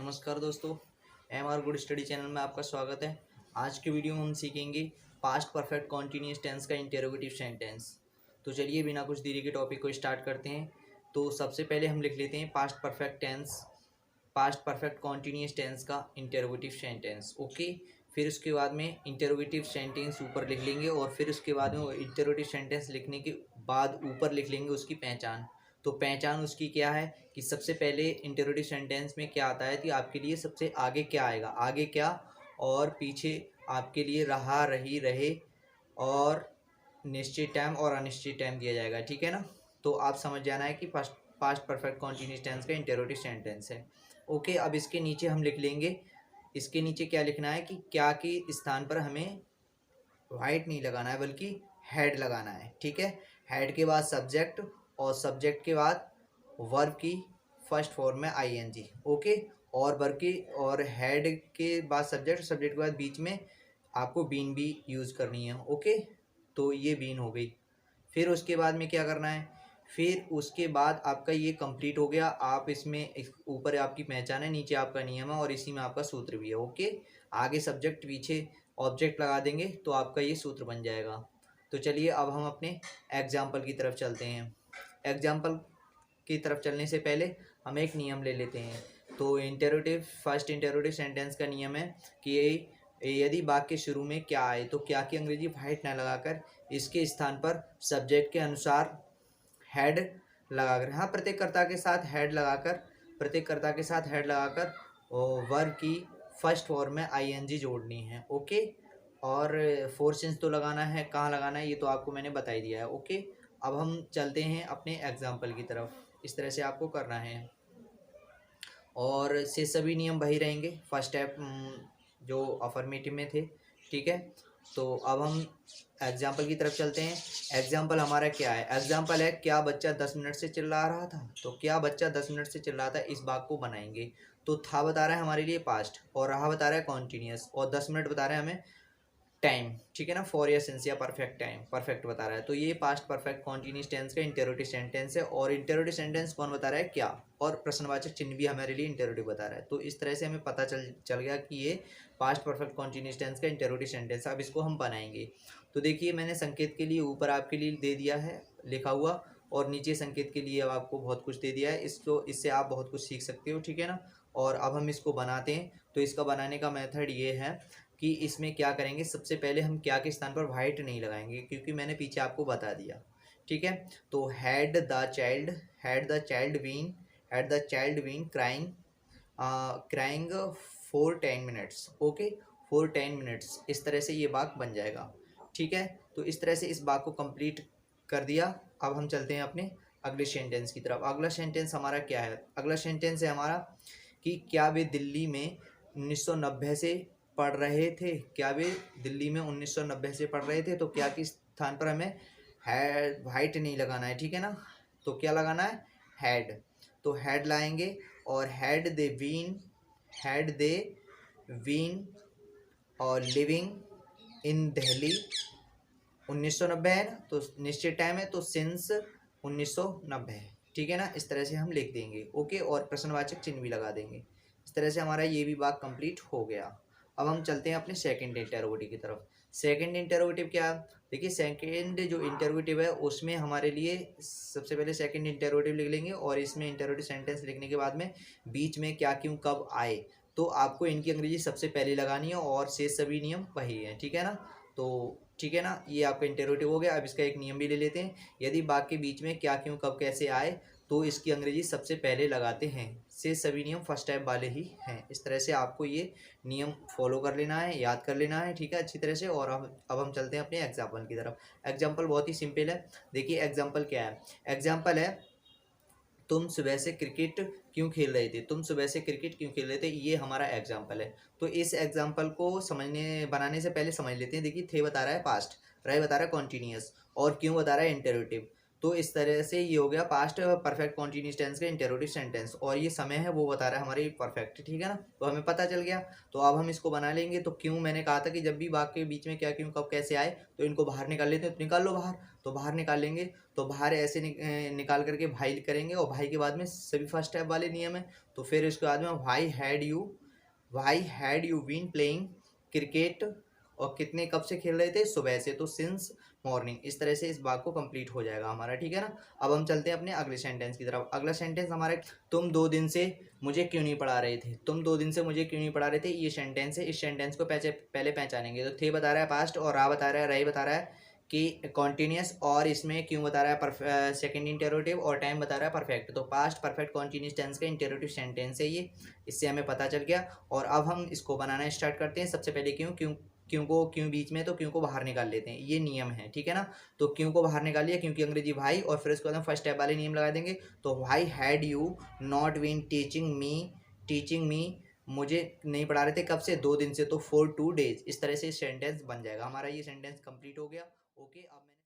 नमस्कार दोस्तों, M R good study channel में आपका स्वागत है। आज के वीडियो में हम सीखेंगे पास्ट परफेक्ट कॉन्टिन्यूस टेंस का इंटेरोगेटिव सेंटेंस। तो चलिए बिना कुछ देरी के टॉपिक को स्टार्ट करते हैं। तो सबसे पहले हम लिख लेते हैं पास्ट परफेक्ट कॉन्टिन्यूस टेंस का इंटेरोगेटिव सेंटेंस। ओके, फिर उसके बाद में इंटेरोगेटिव सेंटेंस ऊपर लिख लेंगे और फिर उसके बाद में इंटेरोगेटिव सेंटेंस लिखने के बाद ऊपर लिख लेंगे उसकी पहचान। तो पहचान उसकी क्या है कि सबसे पहले इंटेरोगेटिव सेंटेंस में क्या आता है कि आपके लिए सबसे आगे क्या आएगा, आगे क्या और पीछे आपके लिए रहा, रही, रहे और निश्चित टाइम और अनिश्चित टाइम दिया जाएगा। ठीक है ना। तो आप समझ जाना है कि पास्ट परफेक्ट कॉन्टिन्यूस टेंस का इंटेरोगेटिव सेंटेंस है। ओके, अब इसके नीचे हम लिख लेंगे, इसके नीचे क्या लिखना है कि क्या के स्थान पर हमें वाइट नहीं लगाना है बल्कि हेड लगाना है। ठीक है, हेड के बाद सब्जेक्ट और सब्जेक्ट के बाद वर्ब की फर्स्ट फॉर्म में आईएनजी। ओके, और वर्ब की और हेड के बाद सब्जेक्ट, सब्जेक्ट के बाद बीच में आपको बीन भी यूज़ करनी है। ओके, तो ये बीन हो गई। फिर उसके बाद में क्या करना है, फिर उसके बाद आपका ये कंप्लीट हो गया। आप इसमें ऊपर आपकी पहचान है, नीचे आपका नियम है और इसी में आपका सूत्र भी है। ओके, आगे सब्जेक्ट पीछे ऑब्जेक्ट लगा देंगे तो आपका ये सूत्र बन जाएगा। तो चलिए अब हम अपने एग्जाम्पल की तरफ चलते हैं। एग्जाम्पल की तरफ चलने से पहले हम एक नियम ले लेते हैं। तो फर्स्ट इंटेरोगेटिव सेंटेंस का नियम है कि यदि वाक्य के शुरू में क्या आए तो क्या की अंग्रेजी वाइट ना लगाकर इसके स्थान पर सब्जेक्ट के अनुसार हेड लगाकर, हाँ, प्रत्येक कर्ता के साथ हेड लगाकर वर्ब की फर्स्ट फॉर्म में आईएनजी जोड़नी है। ओके, और फोर सेंस तो लगाना है, कहाँ लगाना है ये तो आपको मैंने बता ही दिया है। ओके, अब हम चलते हैं अपने एग्जाम्पल की तरफ। इस तरह से आपको करना है और से सभी नियम वही रहेंगे फर्स्ट स्टेप जो अफर्मेटिव में थे। ठीक है, तो अब हम एग्जाम्पल की तरफ चलते हैं। एग्जाम्पल हमारा क्या है, एग्जाम्पल है क्या बच्चा 10 मिनट से चिल्ला रहा था। तो क्या बच्चा 10 मिनट से चिल्ला रहा था, इस बात को बनाएंगे। तो था बता रहा है हमारे लिए पास्ट और रहा बता रहा है कॉन्टीन्यूस और 10 मिनट बता रहा है हमें टाइम। ठीक है ना, फॉर या सिंस या परफेक्ट टाइम, परफेक्ट बता रहा है। तो ये पास्ट परफेक्ट कॉन्टिन्यूस टेंस का इंटेरोगेटिव सेंटेंस है और इंटेरोगेटिव सेंटेंस कौन बता रहा है, क्या, और प्रश्नवाचक चिन्ह भी हमारे लिए इंटेरोगेटिव बता रहा है। तो इस तरह से हमें पता चल गया कि ये पास्ट परफेक्ट कॉन्टिन्यूस टेंस का इंटेरोगेटिव सेंटेंस है। अब इसको हम बनाएंगे। तो देखिए मैंने संकेत के लिए ऊपर आपके लिए दे दिया है लिखा हुआ और नीचे संकेत के लिए अब आपको बहुत कुछ दे दिया है। इससे आप बहुत कुछ सीख सकते हो। ठीक है ना, और अब हम इसको बनाते हैं। तो इसका बनाने का मेथड ये है कि इसमें क्या करेंगे, सबसे पहले हम क्या के स्थान पर वाइट नहीं लगाएंगे क्योंकि मैंने पीछे आपको बता दिया। ठीक है, तो had the child been crying for 10 minutes. Okay, for 10 minutes, इस तरह से ये वाक्य बन जाएगा। ठीक है, तो इस तरह से इस वाक्य को कंप्लीट कर दिया। अब हम चलते हैं अपने अगले सेंटेंस की तरफ। अगला सेंटेंस हमारा क्या है, अगला सेंटेंस है हमारा कि क्या वे दिल्ली में 1990 से पढ़ रहे थे, क्या वे दिल्ली में 1990 से पढ़ रहे थे। तो क्या के स्थान पर हमें हैड वाइट नहीं लगाना है। ठीक है ना, तो क्या लगाना है, हैड। तो हैड लाएंगे और हैड दे बीन और लिविंग इन दिल्ली 1990 है ना, तो निश्चित टाइम है तो सिंस 1990 है। ठीक है ना, इस तरह से हम लिख देंगे। ओके, और प्रश्नवाचक चिन्ह भी लगा देंगे। इस तरह से हमारा ये भी भाग कंप्लीट हो गया। अब हम चलते हैं अपने सेकंड इंटेरोगेटिव की तरफ। सेकंड इंटेरोगेटिव क्या, देखिए सेकंड जो इंटेरोगेटिव है उसमें हमारे लिए सबसे पहले सेकंड इंटेरोगेटिव लिख लेंगे और इसमें इंटेरोगेटिव सेंटेंस लिखने के बाद में बीच में क्या, क्यों, कब आए, तो आपको इनकी अंग्रेजी सबसे पहले लगानी है और शेष सभी नियम वही है। ठीक है ना, तो ठीक है ना, ये आपका इंटेरोगेटिव हो गया। अब इसका एक नियम भी ले लेते हैं, यदि वाक्य के बीच में क्या, क्यों, कब, कैसे आए तो इसकी अंग्रेजी सबसे पहले लगाते हैं। से सभी नियम फर्स्ट टाइप वाले ही हैं। इस तरह से आपको ये नियम फॉलो कर लेना है, याद कर लेना है। ठीक है, अच्छी तरह से। और अब हम चलते हैं अपने एग्जाम्पल की तरफ। एग्जाम्पल बहुत ही सिंपल है। देखिए एग्जाम्पल क्या है, एग्जाम्पल है तुम सुबह से क्रिकेट क्यों खेल रहे थे, तुम सुबह से क्रिकेट क्यों खेल रहे थे, ये हमारा एग्जाम्पल है। तो इस एग्जाम्पल को बनाने से पहले समझ लेते हैं। देखिए थे बता रहा है पास्ट, रहे बता रहा है कॉन्टीन्यूअस और क्यों बता रहा है इंटेरोगेटिव। तो इस तरह से ये हो गया पास्ट परफेक्ट कॉन्टिन्यूस टेंस का इंटेरोगेटिव सेंटेंस, और ये समय है वो बता रहा है हमारे परफेक्ट, ठीक है ना। तो हमें पता चल गया। तो अब हम इसको बना लेंगे। तो क्यों, मैंने कहा था कि जब भी वाक्य के बीच में क्या, क्यों, कब, कैसे आए तो इनको बाहर निकाल लेते हैं। तो निकाल लो बाहर। तो बाहर निकाल लेंगे। तो बाहर ऐसे निकाल करके भाई करेंगे, और भाई के बाद में सभी फर्स्ट स्टेप वाले नियम है। तो फिर इसके बाद में why had you been playing cricket, और कितने, कब से खेल रहे थे, सुबह से, तो सिंस मॉर्निंग। इस तरह से इस भाग को कंप्लीट हो जाएगा हमारा, ठीक है ना। अब हम चलते हैं अपने अगले सेंटेंस की तरफ। अगला सेंटेंस हमारा, तुम 2 दिन से मुझे क्यों नहीं पढ़ा रहे थे। तुम 2 दिन से मुझे क्यों नहीं पढ़ा रहे थे, ये सेंटेंस है। इस सेंटेंस को पहले पहचानेंगे। तो थे बता रहा है पास्ट, और रा बता रहा है, रही बता रहा है कि कॉन्टीन्यूस, और इसमें क्यों बता रहा है सेकंड इंटेरोटिव, और टाइम बता रहा है परफेक्ट। तो पास्ट परफेक्ट कॉन्टीन्यूस टेंस का इंटेरोटिव सेंटेंस है ये। इससे हमें पता चल गया। और अब हम इसको बनाना स्टार्ट करते हैं। सबसे पहले क्यों बीच में, तो क्यों को बाहर निकाल लेते हैं, ये नियम है, ठीक है ना। तो क्यों को बाहर निकाल लिया, क्योंकि अंग्रेजी भाई, और फिर उसके बाद हम फर्स्ट स्टेप वाले नियम लगा देंगे। तो why had you not been teaching me, मुझे नहीं पढ़ा रहे थे, कब से, 2 दिन से, तो फॉर 2 days। इस तरह से सेंटेंस बन जाएगा हमारा। ये सेंटेंस कंप्लीट हो गया। ओके, अब